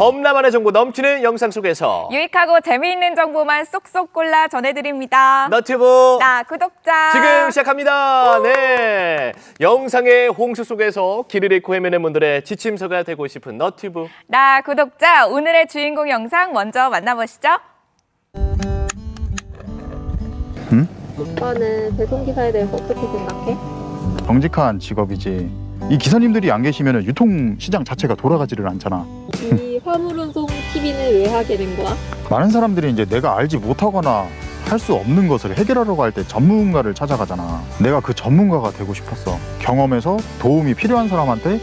범람한의 정보 넘치는 영상 속에서 유익하고 재미있는 정보만 쏙쏙 골라 전해드립니다. 너튜브 나 구독자 지금 시작합니다. 네, 영상의 홍수 속에서 길을 잃고 헤매는 분들의 지침서가 되고 싶은 너튜브. 나 구독자 오늘의 주인공 영상 먼저 만나보시죠. 오빠는 배송기사에 대해서 어떻게 생각해? 정직한 직업이지. 이 기사님들이 안 계시면 유통시장 자체가 돌아가지를 않잖아. 이 화물운송 TV는 왜 하게 된 거야? 많은 사람들이 이제 내가 알지 못하거나 할 수 없는 것을 해결하려고 할 때 전문가를 찾아가잖아. 내가 그 전문가가 되고 싶었어. 경험에서 도움이 필요한 사람한테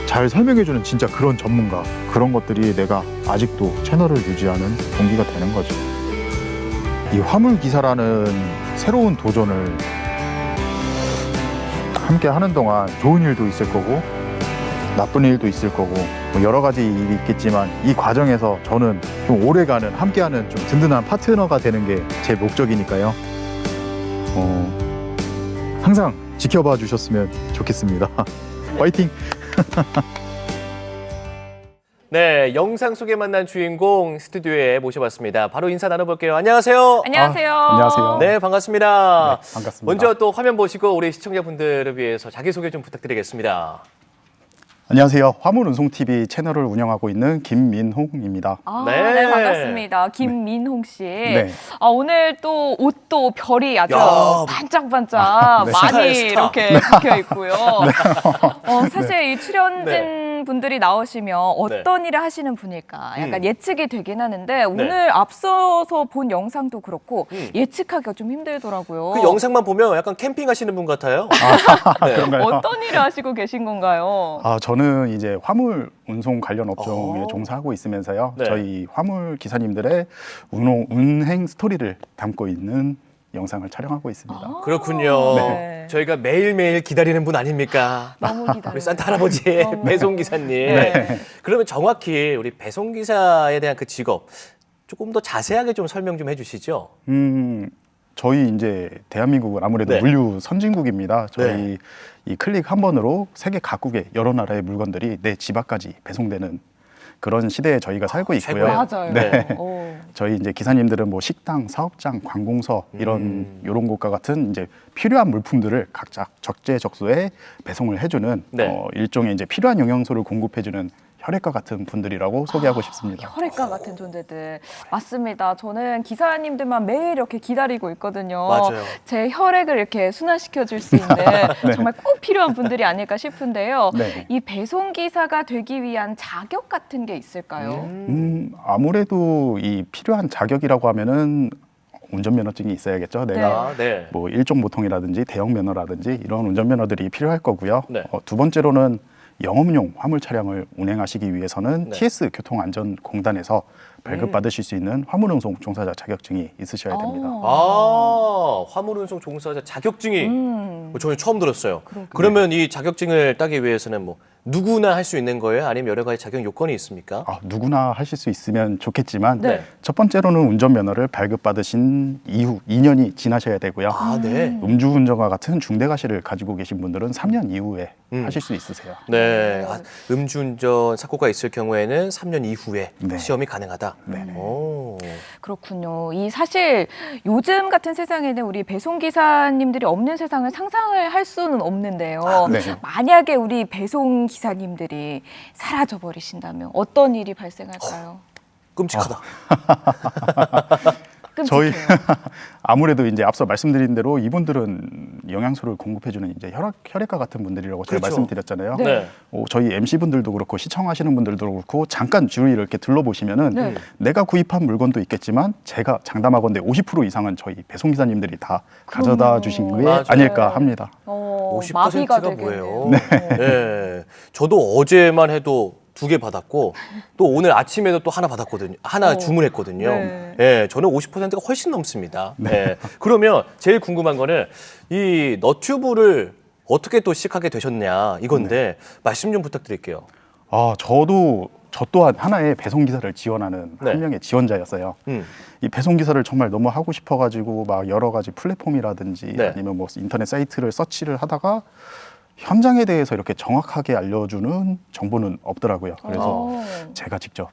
잘 설명해주는 진짜 그런 전문가. 그런 것들이 내가 아직도 채널을 유지하는 동기가 되는 거지. 이 화물기사라는 새로운 도전을 함께 하는 동안 좋은 일도 있을 거고 나쁜 일도 있을 거고 뭐 여러 가지 일이 있겠지만 이 과정에서 저는 좀 오래가는 함께하는 좀 든든한 파트너가 되는 게 제 목적이니까요. 항상 지켜봐 주셨으면 좋겠습니다. 파이팅! 네, 영상 속에 만난 주인공 스튜디오에 모셔봤습니다. 바로 인사 나눠볼게요. 안녕하세요. 안녕하세요. 안녕하세요. 네, 반갑습니다. 네, 반갑습니다. 먼저 또 화면 보시고 우리 시청자분들을 위해서 자기소개 좀 부탁드리겠습니다. 안녕하세요. 화물운송TV 채널을 운영하고 있는 김민홍입니다. 네. 반갑습니다. 김민홍 씨. 네. 오늘 또 옷도 별이 아주 야. 반짝반짝 네. 많이 스타일, 스타. 이렇게 박혀 있고요. 사실 이 출연진 분들이 나오시면 어떤 일을 하시는 분일까 약간 예측이 되긴 하는데 오늘 앞서서 본 영상도 그렇고 예측하기가 좀 힘들더라고요. 그 영상만 보면 약간 캠핑하시는 분 같아요. 네. 그런가요? 어떤 일을 하시고 계신 건가요? 저는 이제 화물 운송 관련 업종에 오. 종사하고 있으면서요. 네. 저희 화물 기사님들의 운행 스토리를 담고 있는 영상을 촬영하고 있습니다. 그렇군요. 네. 저희가 매일매일 기다리는 분 아닙니까? 너무 기다려요. 우리 산타 할아버지의 너무. 배송기사님. 네. 그러면 정확히 우리 배송기사에 대한 그 직업 조금 더 자세하게 좀 설명 좀 해주시죠. 저희 이제 대한민국은 아무래도 네. 물류 선진국입니다. 저희 네. 이 클릭 한 번으로 세계 각국의 여러 나라의 물건들이 내 집 앞까지 배송되는 그런 시대에 저희가 살고 있고요. 최고예요. 맞아요. 네. 오. 저희 이제 기사님들은 뭐 식당, 사업장, 관공서 이런 곳과 같은 이제 필요한 물품들을 각자 적재적소에 배송을 해주는 네. 일종의 이제 필요한 영양소를 공급해주는 혈액과 같은 분들이라고 소개하고 싶습니다. 혈액과 같은 존재들 맞습니다. 저는 기사님들만 매일 이렇게 기다리고 있거든요. 맞아요. 제 혈액을 이렇게 순환시켜 줄 수 있는 정말 꼭 필요한 분들이 아닐까 싶은데요. 네. 이 배송 기사가 되기 위한 자격 같은 게 있을까요? 아무래도 이 필요한 자격이라고 하면은 운전면허증이 있어야겠죠. 내가 네. 뭐 일종 보통이라든지 대형 면허라든지 이런 운전면허들이 필요할 거고요. 네. 두 번째로는 영업용 화물 차량을 운행하시기 위해서는 네. TS 교통안전공단에서 발급받으실 수 있는 화물운송 종사자 자격증이 있으셔야 됩니다. 화물운송 종사자 자격증이 음. 저는 처음 들었어요. 그러면 이 자격증을 따기 위해서는 뭐 누구나 할 수 있는 거예요? 아니면 여러 가지 자격 요건이 있습니까? 누구나 하실 수 있으면 좋겠지만 네. 첫 번째로는 운전면허를 발급받으신 이후 2년이 지나셔야 되고요. 네. 음주운전과 같은 중대과실을 가지고 계신 분들은 3년 이후에 하실 수 있으세요. 네. 음주운전 사고가 있을 경우에는 3년 이후에 네. 시험이 가능하다. 네네. 오. 그렇군요. 이 사실 요즘 같은 세상에는 우리 배송 기사님들이 없는 세상을 상상을 할 수는 없는데요. 네. 만약에 우리 배송 기사님들이 사라져 버리신다면 어떤 일이 발생할까요? 끔찍하다. 저희 끔찍해요. 아무래도 이제 앞서 말씀드린 대로 이분들은 영양소를 공급해주는 이제 혈액과 같은 분들이라고 제가 그렇죠. 말씀드렸잖아요. 네. 저희 MC 분들도 그렇고 시청하시는 분들도 그렇고 잠깐 주위를 이렇게 둘러보시면은 네. 내가 구입한 물건도 있겠지만 제가 장담하건대 50% 이상은 저희 배송기사님들이 다 가져다 주신 게 맞아요. 아닐까 합니다. 50%가 50%가 되겠네요. 뭐예요? 네. 저도 어제만 해도 2개 받았고 또 오늘 아침에도 또 하나 받았거든요. 하나 주문했거든요. 네. 네, 저는 50%가 훨씬 넘습니다. 네. 그러면 제일 궁금한 거는 이 너튜브를 어떻게 또 시작하게 되셨냐 이건데 말씀 좀 부탁드릴게요. 저 또한 하나의 배송기사를 지원하는 네. 한 명의 지원자였어요. 이 배송기사를 정말 너무 하고 싶어가지고 막 여러 가지 플랫폼이라든지 네. 아니면 뭐 인터넷 사이트를 서치를 하다가 현장에 대해서 이렇게 정확하게 알려주는 정보는 없더라고요. 그래서 제가 직접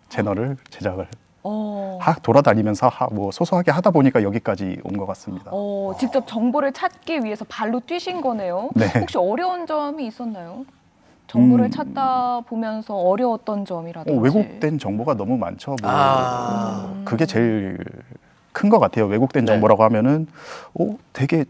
채널을 제작을 어. 돌아다니면서 뭐 소소하게 하다 보니까 여기까지 온 것 같습니다. 직접 정보를 찾기 위해서 발로 뛰신 거네요. 네. 혹시 어려운 점이 있었나요? 정보를 찾다 보면서 어려웠던 점이라든지. 왜곡된 정보가 너무 많죠. 뭐 아. 그게 제일 큰 것 같아요. 왜곡된 네. 정보라고 하면은 되게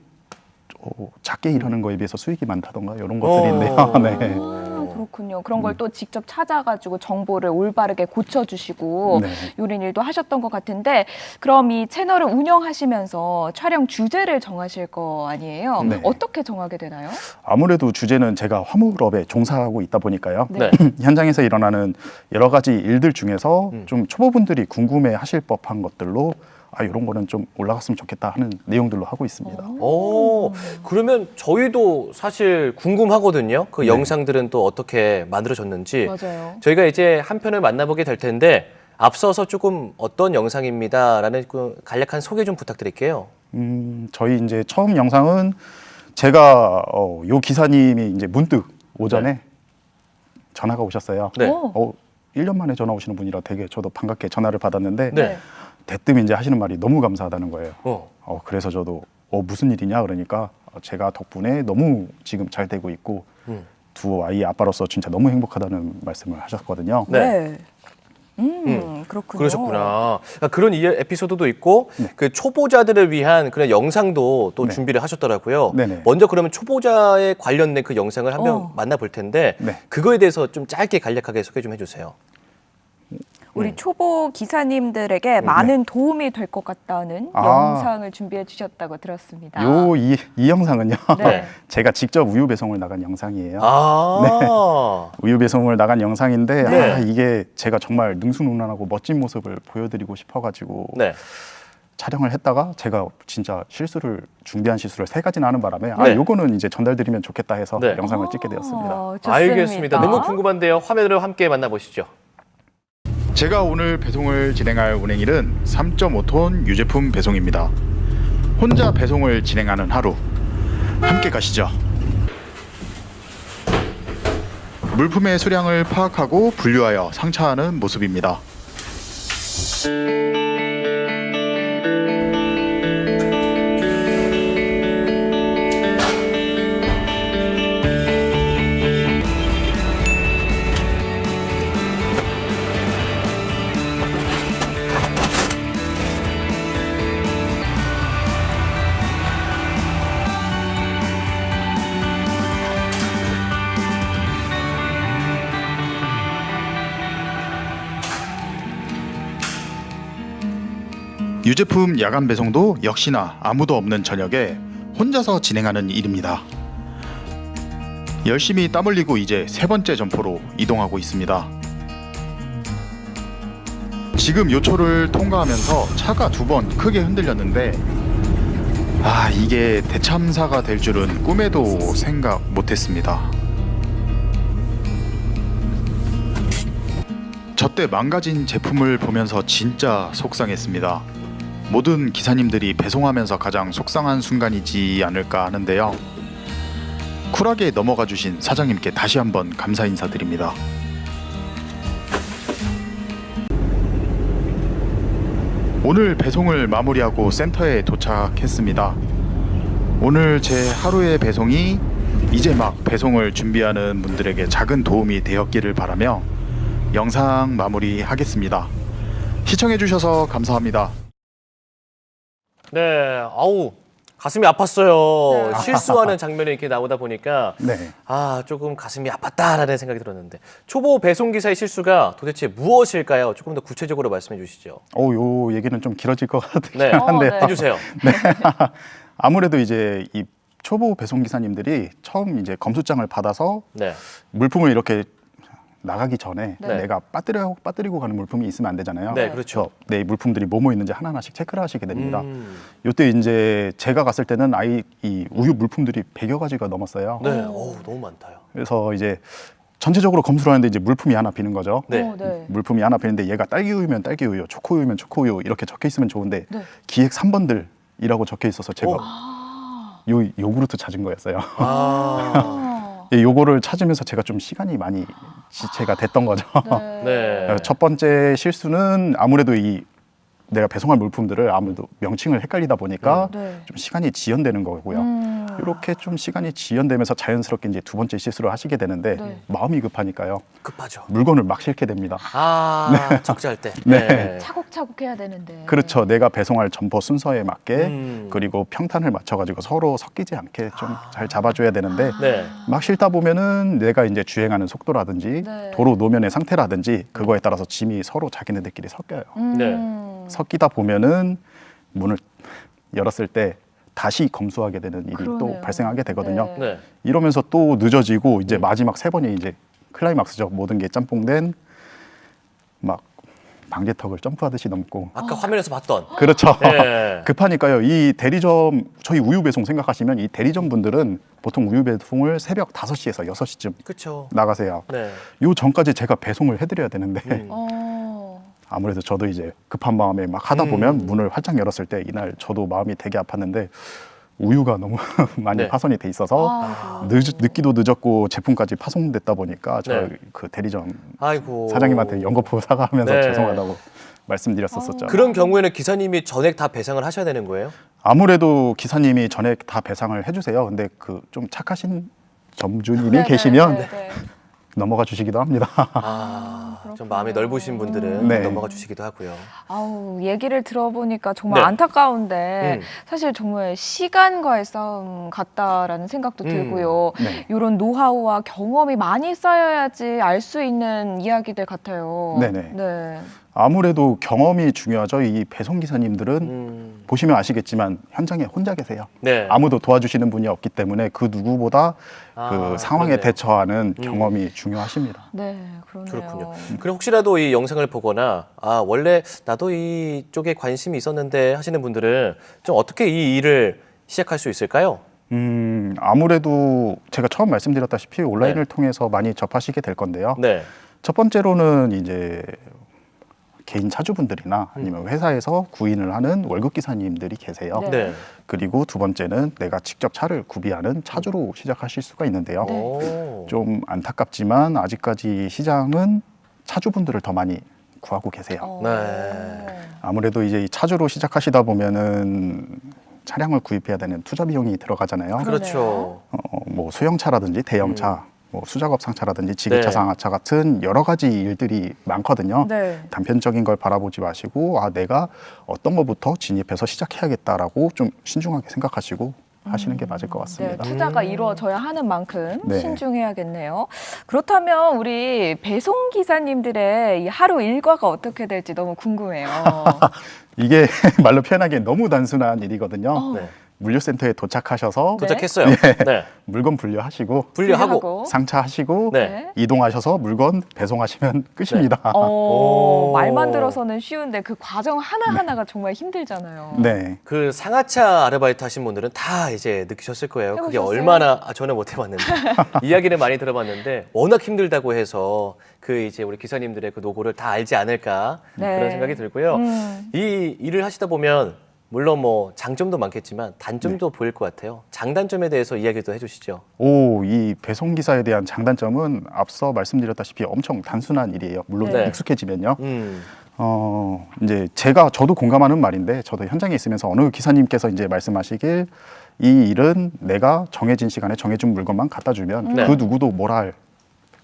작게 일하는 거에 비해서 수익이 많다던가 이런 것들인데요. 네. 아, 그렇군요. 그런 걸 또 직접 찾아가지고 정보를 올바르게 고쳐주시고 네. 이런 일도 하셨던 것 같은데, 그럼 이 채널을 운영하시면서 촬영 주제를 정하실 거 아니에요? 네. 어떻게 정하게 되나요? 아무래도 주제는 제가 화물업에 종사하고 있다 보니까요. 네. 현장에서 일어나는 여러 가지 일들 중에서 좀 초보분들이 궁금해하실 법한 것들로 이런 거는 좀 올라갔으면 좋겠다 하는 내용들로 하고 있습니다. 그러면 저희도 사실 궁금하거든요. 그 네. 영상들은 또 어떻게 만들어졌는지. 맞아요. 저희가 이제 한 편을 만나보게 될 텐데 앞서서 조금 어떤 영상입니다라는 그 간략한 소개 좀 부탁드릴게요. 저희 이제 처음 영상은 제가 요 기사님이 이제 문득 오전에 전화가 오셨어요. 네. 1년 만에 전화 오시는 분이라 되게 저도 반갑게 전화를 받았는데 네. 대뜸 이제 하시는 말이 너무 감사하다는 거예요. 어. 그래서 저도 무슨 일이냐 그러니까 제가 덕분에 너무 지금 잘 되고 있고 두 아이 아빠로서 진짜 너무 행복하다는 말씀을 하셨거든요. 네. 그렇군요. 그러셨구나. 그런 에피소드도 있고 네. 그 초보자들을 위한 그런 영상도 또 네. 준비를 하셨더라고요. 네네. 먼저 그러면 초보자에 관련된 그 영상을 한번 만나볼 텐데 네. 그거에 대해서 좀 짧게 간략하게 소개 좀 해주세요. 우리 초보 기사님들에게 많은 도움이 될 것 같다는 영상을 준비해 주셨다고 들었습니다. 이 영상은요. 네. 제가 직접 우유 배송을 나간 영상이에요. 우유 배송을 나간 영상인데 네. 이게 제가 정말 능수능란하고 멋진 모습을 보여드리고 싶어가지고 네. 촬영을 했다가 제가 진짜 준비한 실수를 3가지나 하는 바람에 네. 요거는 이제 전달드리면 좋겠다 해서 네. 영상을 찍게 되었습니다. 좋습니다. 알겠습니다. 너무 궁금한데요. 화면으로 함께 만나보시죠. 제가 오늘 배송을 진행할 운행일은 3.5톤 유제품 배송입니다. 혼자 배송을 진행하는 하루, 함께 가시죠. 물품의 수량을 파악하고 분류하여 상차하는 모습입니다. 유제품 야간 배송도 역시나 아무도 없는 저녁에 혼자서 진행하는 일입니다. 열심히 땀 흘리고 이제 3번째 점포로 이동하고 있습니다. 지금 요초를 통과하면서 차가 2번 크게 흔들렸는데 이게 대참사가 될 줄은 꿈에도 생각 못했습니다. 저때 망가진 제품을 보면서 진짜 속상했습니다. 모든 기사님들이 배송하면서 가장 속상한 순간이지 않을까 하는데요. 쿨하게 넘어가 주신 사장님께 다시 한번 감사 인사드립니다. 오늘 배송을 마무리하고 센터에 도착했습니다. 오늘 제 하루의 배송이 이제 막 배송을 준비하는 분들에게 작은 도움이 되었기를 바라며 영상 마무리하겠습니다. 시청해주셔서 감사합니다. 네, 가슴이 아팠어요. 네. 실수하는 장면이 이렇게 나오다 보니까 네. 조금 가슴이 아팠다라는 생각이 들었는데 초보 배송 기사의 실수가 도대체 무엇일까요? 조금 더 구체적으로 말씀해 주시죠. 요 얘기는 좀 길어질 것 같긴 네, 한데요. 네. 해주세요. 아무래도 이제 이 초보 배송 기사님들이 처음 이제 검수장을 받아서 네, 물품을 이렇게 나가기 전에 네. 내가 빠뜨리고 가는 물품이 있으면 안 되잖아요. 네, 그렇죠. 내 물품들이 뭐뭐 있는지 하나하나씩 체크를 하시게 됩니다. 이때 이제 제가 갔을 때는 이 우유 물품들이 100여 가지가 넘었어요. 네, 너무 많다요. 그래서 이제 전체적으로 검수를 하는데 이제 물품이 하나 비는 거죠. 네. 네. 물품이 하나 비는데 얘가 딸기 우유면 딸기 우유, 초코 우유면 초코 우유 이렇게 적혀 있으면 좋은데 네. 기획 3번들이라고 적혀 있어서 제가 요 요구르트 찾은 거였어요. 예, 요거를 찾으면서 제가 좀 시간이 많이 지체가 됐던 거죠. 네. 첫 번째 실수는 아무래도 내가 배송할 물품들을 아무래도 명칭을 헷갈리다 보니까 네. 좀 시간이 지연되는 거고요. 이렇게 좀 시간이 지연되면서 자연스럽게 이제 두 번째 실수를 하시게 되는데 네. 마음이 급하니까요. 급하죠. 물건을 막 싣게 됩니다. 적재할 때. 네. 차곡차곡 해야 되는데. 그렇죠. 내가 배송할 점포 순서에 맞게 그리고 평탄을 맞춰가지고 서로 섞이지 않게 좀 잘 잡아줘야 되는데 네. 막 싣다 보면은 내가 이제 주행하는 속도라든지 네. 도로 노면의 상태라든지 그거에 따라서 짐이 서로 자기네들끼리 섞여요. 섞이다 보면은 문을 열었을 때 다시 검수하게 되는 일이 또 그러네요. 발생하게 되거든요. 네. 네. 이러면서 또 늦어지고 이제 마지막 세 번이 이제 클라이막스죠. 모든 게 짬뽕된 막 방지턱을 점프하듯이 넘고. 아까 화면에서 봤던. 그렇죠. 네. 급하니까요. 이 대리점 저희 우유 배송 생각하시면 이 대리점 분들은 보통 우유 배송을 새벽 5시에서 6시쯤 그렇죠. 나가세요. 네. 요 전까지 제가 배송을 해드려야 되는데 아무래도 저도 이제 급한 마음에 막 하다 보면 문을 활짝 열었을 때 이날 저도 마음이 되게 아팠는데 우유가 너무 많이 네. 파손이 돼 있어서 늦기도 늦었고 제품까지 파손됐다 보니까 저 네. 그 대리점 아이고. 사장님한테 연거푸 사과하면서 네. 죄송하다고 말씀드렸었죠. 그런 경우에는 기사님이 전액 다 배상을 하셔야 되는 거예요? 아무래도 기사님이 전액 다 배상을 해주세요. 근데 그 좀 착하신 점주님이 네, 계시면 네, 네. 넘어가 주시기도 합니다. 좀 마음이 넓으신 분들은 네. 넘어가 주시기도 하고요. 아우, 얘기를 들어보니까 정말 네. 안타까운데 사실 정말 시간과의 싸움 같다라는 생각도 들고요. 네. 이런 노하우와 경험이 많이 쌓여야지 알 수 있는 이야기들 같아요. 네네. 네. 아무래도 경험이 중요하죠. 이 배송 기사님들은 보시면 아시겠지만 현장에 혼자 계세요. 네. 아무도 도와주시는 분이 없기 때문에 그 누구보다 그 상황에 그러네요. 대처하는 경험이 중요하십니다. 네, 그러네요. 그렇군요. 그럼 혹시라도 이 영상을 보거나 원래 나도 이쪽에 관심이 있었는데 하시는 분들은 좀 어떻게 이 일을 시작할 수 있을까요? 아무래도 제가 처음 말씀드렸다시피 온라인을 네. 통해서 많이 접하시게 될 건데요. 네. 첫 번째로는 이제 개인 차주분들이나 아니면 회사에서 구인을 하는 월급 기사님들이 계세요. 네. 네. 그리고 두 번째는 내가 직접 차를 구비하는 차주로 시작하실 수가 있는데요. 네. 오. 좀 안타깝지만 아직까지 시장은 차주분들을 더 많이 구하고 계세요. 네. 아무래도 이제 이 차주로 시작하시다 보면은 차량을 구입해야 되는 투자 비용이 들어가잖아요. 그렇죠. 뭐 소형차라든지 대형차, 뭐 수작업 상차라든지 지게차 네. 상하차 같은 여러 가지 일들이 많거든요. 네. 단편적인 걸 바라보지 마시고 내가 어떤 것부터 진입해서 시작해야겠다라고 좀 신중하게 생각하시고 하시는 게 맞을 것 네, 같습니다. 투자가 이루어져야 하는 만큼 네. 신중해야겠네요. 그렇다면 우리 배송 기사님들의 이 하루 일과가 어떻게 될지 너무 궁금해요. 이게 말로 표현하기엔 너무 단순한 일이거든요. 네. 물류센터에 도착하셔서 도착했어요. 네. 물건 분류하시고 분류하고. 상차하시고 네. 이동하셔서 물건 배송하시면 끝입니다. 오. 말만 들어서는 쉬운데 그 과정 하나하나가 정말 힘들잖아요. 네. 그 상하차 아르바이트 하신 분들은 다 이제 느끼셨을 거예요. 그게 해보셨어요? 얼마나 저는 못 해봤는데 이야기를 많이 들어봤는데 워낙 힘들다고 해서 그 이제 우리 기사님들의 그 노고를 다 알지 않을까 네. 그런 생각이 들고요. 이 일을 하시다 보면 물론 뭐 장점도 많겠지만 단점도 보일 것 같아요. 장단점에 대해서 이야기도 해주시죠. 이 배송 기사에 대한 장단점은 앞서 말씀드렸다시피 엄청 단순한 일이에요. 물론 네. 익숙해지면요. 이제 저도 공감하는 말인데 저도 현장에 있으면서 어느 기사님께서 이제 말씀하시길 이 일은 내가 정해진 시간에 정해준 물건만 갖다 주면 네. 그 누구도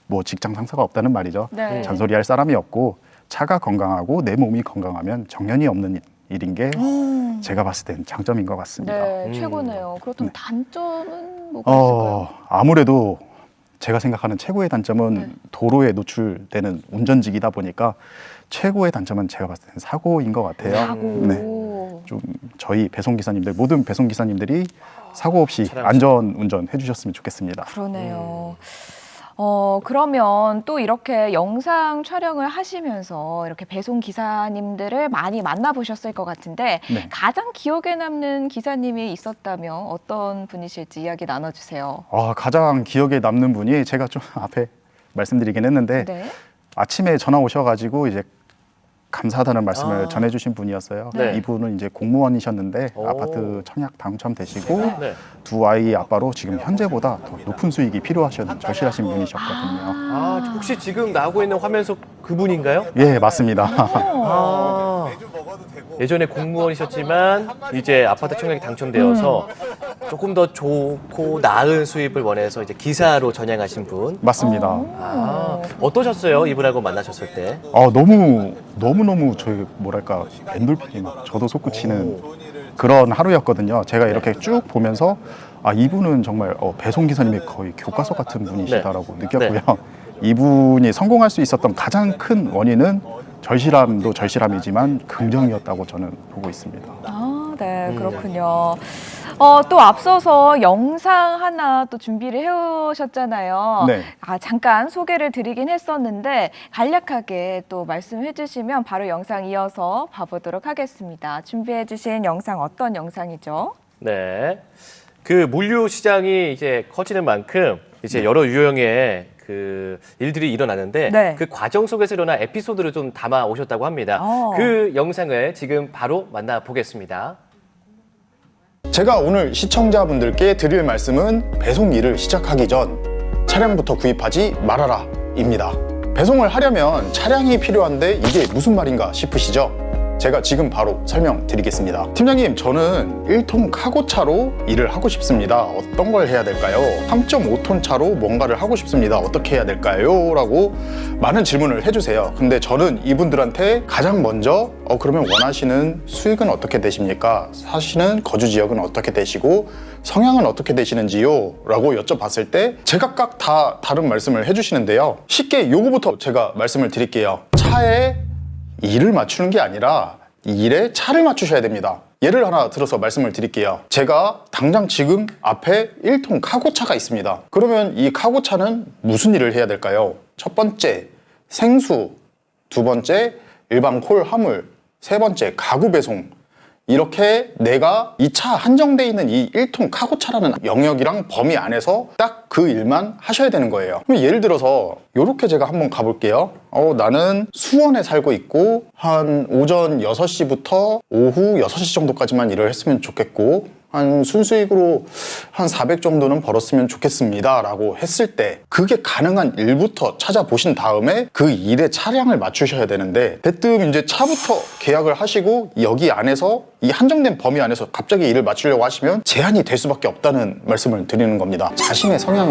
뭐 직장 상사가 없다는 말이죠. 네. 잔소리할 사람이 없고 차가 건강하고 내 몸이 건강하면 정년이 없는 일인 게 제가 봤을 땐 장점인 것 같습니다. 네, 최고네요. 그렇다면 단점은 뭐가 있을까요? 아무래도 제가 생각하는 최고의 단점은 네. 도로에 노출되는 운전직이다 보니까 최고의 단점은 제가 봤을 때는 사고인 것 같아요. 사고. 네. 좀 저희 배송 기사님들 모든 배송 기사님들이 사고 없이 차량 안전 운전 해주셨으면 좋겠습니다. 그러네요. 그러면 또 이렇게 영상 촬영을 하시면서 이렇게 배송 기사님들을 많이 만나보셨을 것 같은데 네. 가장 기억에 남는 기사님이 있었다면 어떤 분이실지 이야기 나눠주세요. 가장 기억에 남는 분이 제가 좀 앞에 말씀드리긴 했는데 네. 아침에 전화 오셔가지고 이제 감사하다는 말씀을 아. 전해주신 분이었어요. 네. 이분은 이제 공무원이셨는데 오. 아파트 청약 당첨되시고 네. 두 아이 아빠로 지금 현재보다 더 높은 수익이 필요하신 절실하신 분이셨거든요. 아, 혹시 지금 나오고 있는 화면 속 그분인가요? 예, 맞습니다. 아, 예전에 공무원이셨지만 이제 아파트 청약이 당첨되어서 조금 더 좋고 나은 수입을 원해서 이제 기사로 전향하신 분. 맞습니다. 아, 어떠셨어요? 이분하고 만나셨을 때? 너무 저희 뭐랄까 엔돌핀이 막 저도 솟구치는 그런 하루였거든요. 제가 이렇게 쭉 보면서 아 이분은 정말 배송 기사님이 거의 교과서 같은 분이시다라고 느꼈고요. 이분이 성공할 수 있었던 가장 큰 원인은 절실함도 절실함이지만 긍정이었다고 저는 보고 있습니다. 아, 네, 그렇군요. 또 앞서서 영상 하나 또 준비를 해오셨잖아요. 네. 잠깐 소개를 드리긴 했었는데 간략하게 또 말씀해 주시면 바로 영상 이어서 봐보도록 하겠습니다. 준비해 주신 영상 어떤 영상이죠? 네. 그 물류 시장이 이제 커지는 만큼 이제 여러 유형의 그 일들이 일어나는데 네. 그 과정 속에서 일어난 에피소드를 좀 담아 오셨다고 합니다. 그 영상을 지금 바로 만나보겠습니다. 제가 오늘 시청자분들께 드릴 말씀은 배송 일을 시작하기 전 차량부터 구입하지 말아라 입니다. 배송을 하려면 차량이 필요한데 이게 무슨 말인가 싶으시죠? 제가 지금 바로 설명드리겠습니다. 팀장님, 저는 1톤 카고차로 일을 하고 싶습니다. 어떤 걸 해야 될까요? 3.5톤 차로 뭔가를 하고 싶습니다. 어떻게 해야 될까요? 라고 많은 질문을 해주세요. 근데 저는 이분들한테 가장 먼저 그러면 원하시는 수익은 어떻게 되십니까? 사시는 거주 지역은 어떻게 되시고 성향은 어떻게 되시는지요? 라고 여쭤봤을 때 제각각 다 다른 말씀을 해주시는데요. 쉽게 요거부터 제가 말씀을 드릴게요. 차에 일을 맞추는 게 아니라 일에 차를 맞추셔야 됩니다. 예를 하나 들어서 말씀을 드릴게요. 제가 당장 지금 앞에 1톤 카고차가 있습니다. 그러면 이 카고차는 무슨 일을 해야 될까요? 첫 번째, 생수. 두 번째, 일반 콜 화물. 세 번째, 가구 배송. 이렇게 내가 이 차 한정돼 있는 이 1톤 카고차라는 영역이랑 범위 안에서 딱 그 일만 하셔야 되는 거예요. 그럼 예를 들어서 이렇게 제가 한번 가볼게요. 나는 수원에 살고 있고 한 오전 6시부터 오후 6시 정도까지만 일을 했으면 좋겠고 한 순수익으로 한 400 정도는 벌었으면 좋겠습니다 라고 했을 때 그게 가능한 일부터 찾아보신 다음에 그 일에 차량을 맞추셔야 되는데 대뜸 이제 차부터 계약을 하시고 여기 안에서 이 한정된 범위 안에서 갑자기 일을 맞추려고 하시면 제한이 될 수밖에 없다는 말씀을 드리는 겁니다. 자신의 성향을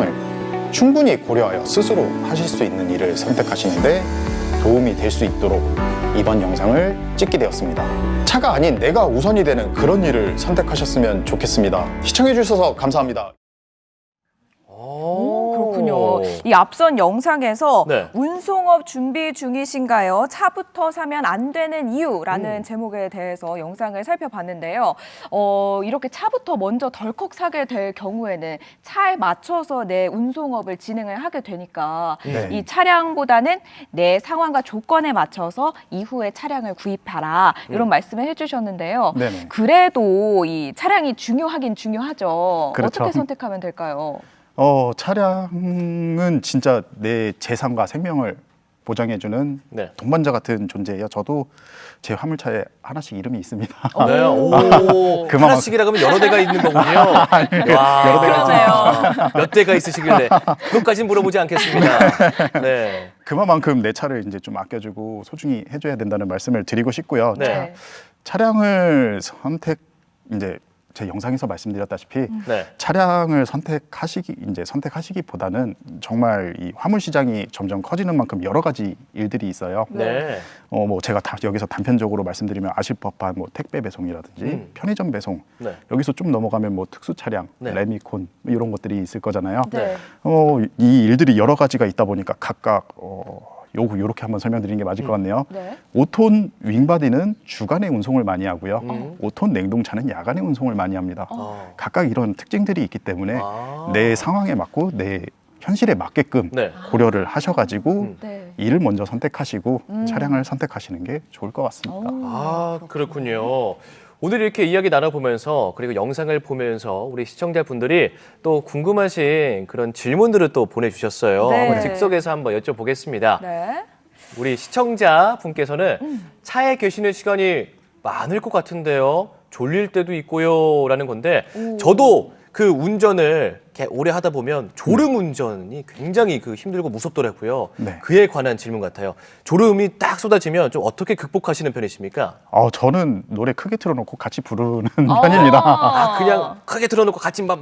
충분히 고려하여 스스로 하실 수 있는 일을 선택하시는데 도움이 될 수 있도록 이번 영상을 찍게 되었습니다. 차가 아닌 내가 우선이 되는 그런 일을 선택하셨으면 좋겠습니다. 시청해주셔서 감사합니다. 그렇군요. 이 앞선 영상에서 네. 운송업 준비 중이신가요? 차부터 사면 안 되는 이유라는 제목에 대해서 영상을 살펴봤는데요. 이렇게 차부터 먼저 덜컥 사게 될 경우에는 차에 맞춰서 내 운송업을 진행을 하게 되니까 네. 이 차량보다는 내 상황과 조건에 맞춰서 이후에 차량을 구입하라 이런 말씀을 해주셨는데요. 네네. 그래도 이 차량이 중요하긴 중요하죠. 그렇죠. 어떻게 선택하면 될까요? 차량은 진짜 내 재산과 생명을 보장해주는 네. 동반자 같은 존재예요. 저도 제 화물차에 하나씩 이름이 있습니다. 네. 오, 그만 하나씩이라 그러면 여러 대가 있는 거군요. 와, 여러 대가 그러네요. 몇 대가 있으시길래 그것까지는 물어보지 않겠습니다. 네. 그만큼 내 차를 이제 좀 아껴주고 소중히 해줘야 된다는 말씀을 드리고 싶고요. 네. 차량을 이제 제 영상에서 말씀드렸다시피 네. 차량을 선택하시기보다는 정말 이 화물 시장이 점점 커지는 만큼 여러 가지 일들이 있어요. 네. 뭐 제가 여기서 단편적으로 말씀드리면 아실 법한 뭐 택배 배송이라든지 편의점 배송, 네. 여기서 좀 넘어가면 뭐 특수 차량, 네. 레미콘 이런 것들이 있을 거잖아요. 네. 이 일들이 여러 가지가 있다 보니까 각각 요렇게 한번 설명드리는 게 맞을 것 같네요. 네. 5톤 윙바디는 주간에 운송을 많이 하고요. 5톤 냉동차는 야간에 운송을 많이 합니다. 각각 이런 특징들이 있기 때문에 내 상황에 맞고 내 현실에 맞게끔 네. 고려를 하셔가지고 네. 일을 먼저 선택하시고 차량을 선택하시는 게 좋을 것 같습니다. 아, 그렇군요. 오늘 이렇게 이야기 나눠보면서 그리고 영상을 보면서 우리 시청자분들이 또 궁금하신 그런 질문들을 또 보내주셨어요. 네. 한번 즉석에서 한번 여쭤보겠습니다. 네. 우리 시청자 분께서는 차에 계시는 시간이 많을 것 같은데요. 졸릴 때도 있고요. 라는 건데 저도 그 운전을 이렇게 오래 하다 보면 졸음 운전이 굉장히 그 힘들고 무섭더라고요. 네. 그에 관한 질문 같아요. 졸음이 딱 쏟아지면 좀 어떻게 극복하시는 편이십니까? 저는 노래 크게 틀어놓고 같이 부르는 편입니다. 아, 그냥 크게 틀어놓고 같이 막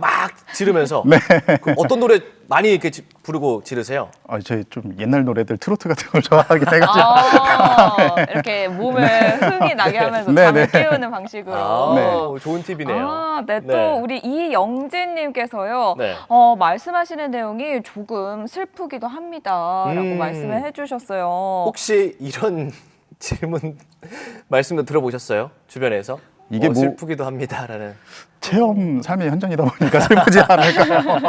지르면서 네. 그럼 어떤 노래 많이 이렇게 부르고 지르세요? 제 좀 옛날 노래들 트로트 같은 걸 좋아하긴 해가지고. 이렇게 몸에 흥이 나게 하면서 네, 잠을 네. 깨우는 방식으로. 좋은 팁이네요. 네, 또 우리 이영진님께서요. 네. 말씀하시는 내용이 조금 슬프기도 합니다라고 말씀을 해주셨어요. 혹시 이런 질문 말씀도 들어보셨어요? 주변에서? 이게 뭐- 슬프기도 합니다라는. 체험 삶의 현장이다 보니까 슬프지 않을까요?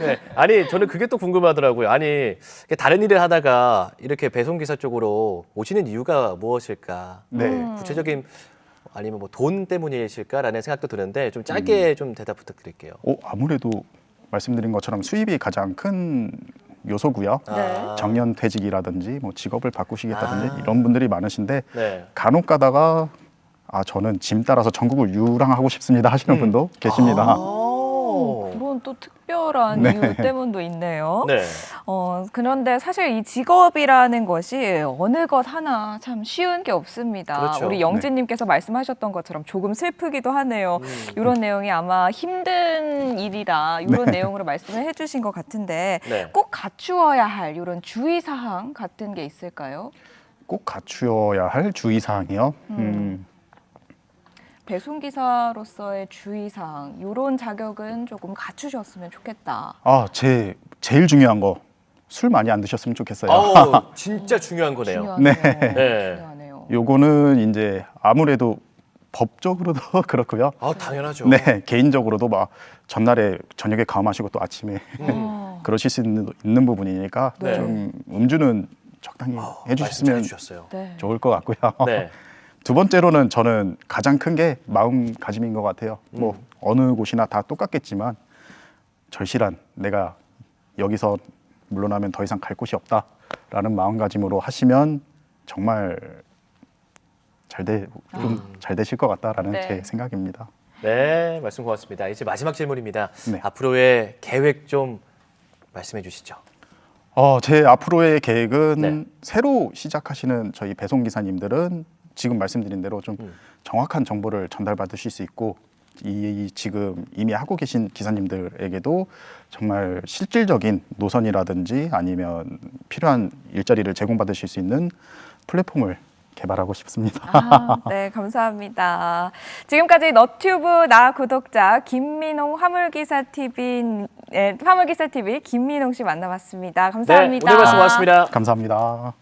네. 아니 저는 그게 또 궁금하더라고요. 아니 다른 일을 하다가 이렇게 배송기사 쪽으로 오시는 이유가 무엇일까? 네. 구체적인 아니면 뭐 돈 때문이실까라는 생각도 드는데 좀 짧게 좀 대답 부탁드릴게요. 아무래도 말씀드린 것처럼 수입이 가장 큰 요소고요. 네. 정년퇴직이라든지 뭐 직업을 바꾸시겠다든지 아. 이런 분들이 많으신데 네. 간혹 가다가 저는 짐 따라서 전국을 유랑하고 싶습니다 하시는 분도 계십니다. 그런 또 특별한 네. 이유 때문도 있네요. 네. 그런데 사실 이 직업이라는 것이 어느 것 하나 참 쉬운 게 없습니다. 그렇죠. 우리 영진님께서 말씀하셨던 것처럼 조금 슬프기도 하네요. 이런 내용이 아마 힘든 일이다. 이런 내용으로 말씀을 해주신 것 같은데 네. 꼭 갖추어야 할 이런 주의사항 같은 게 있을까요? 꼭 갖추어야 할 주의사항이요. 배송기사로서의 주의사항, 이런 자격은 조금 갖추셨으면 좋겠다. 제일 중요한 거 술 많이 안 드셨으면 좋겠어요. 진짜 중요한 거네요. 중요하네요. 네. 중요하네요. 요거는 이제 아무래도 법적으로도 그렇고요. 당연하죠. 네, 개인적으로도 막 전날에 저녁에 가마시고 또 아침에 그러실 수 있는 부분이니까 네. 좀 음주는 적당히 해주셨으면 해주셨어요. 네. 좋을 것 같고요. 네. 두 번째로는 저는 가장 큰 게 마음가짐인 것 같아요. 뭐 어느 곳이나 다 똑같겠지만 절실한 내가 여기서 물러나면 더 이상 갈 곳이 없다라는 마음가짐으로 하시면 정말 잘 되실 것 같다라는 네. 제 생각입니다. 네, 말씀 고맙습니다. 이제 마지막 질문입니다. 네. 앞으로의 계획 좀 말씀해 주시죠. 제 앞으로의 계획은 네. 새로 시작하시는 저희 배송 기사님들은 지금 말씀드린 대로 좀 정확한 정보를 전달받으실 수 있고 지금 이미 하고 계신 기사님들에게도 정말 실질적인 노선이라든지 아니면 필요한 일자리를 제공받으실 수 있는 플랫폼을 개발하고 싶습니다. 네, 감사합니다. 지금까지 너튜브 나 구독자 김민홍 화물기사TV 김민홍 씨 만나봤습니다. 감사합니다. 네, 오늘 말씀 고맙습니다. 감사합니다.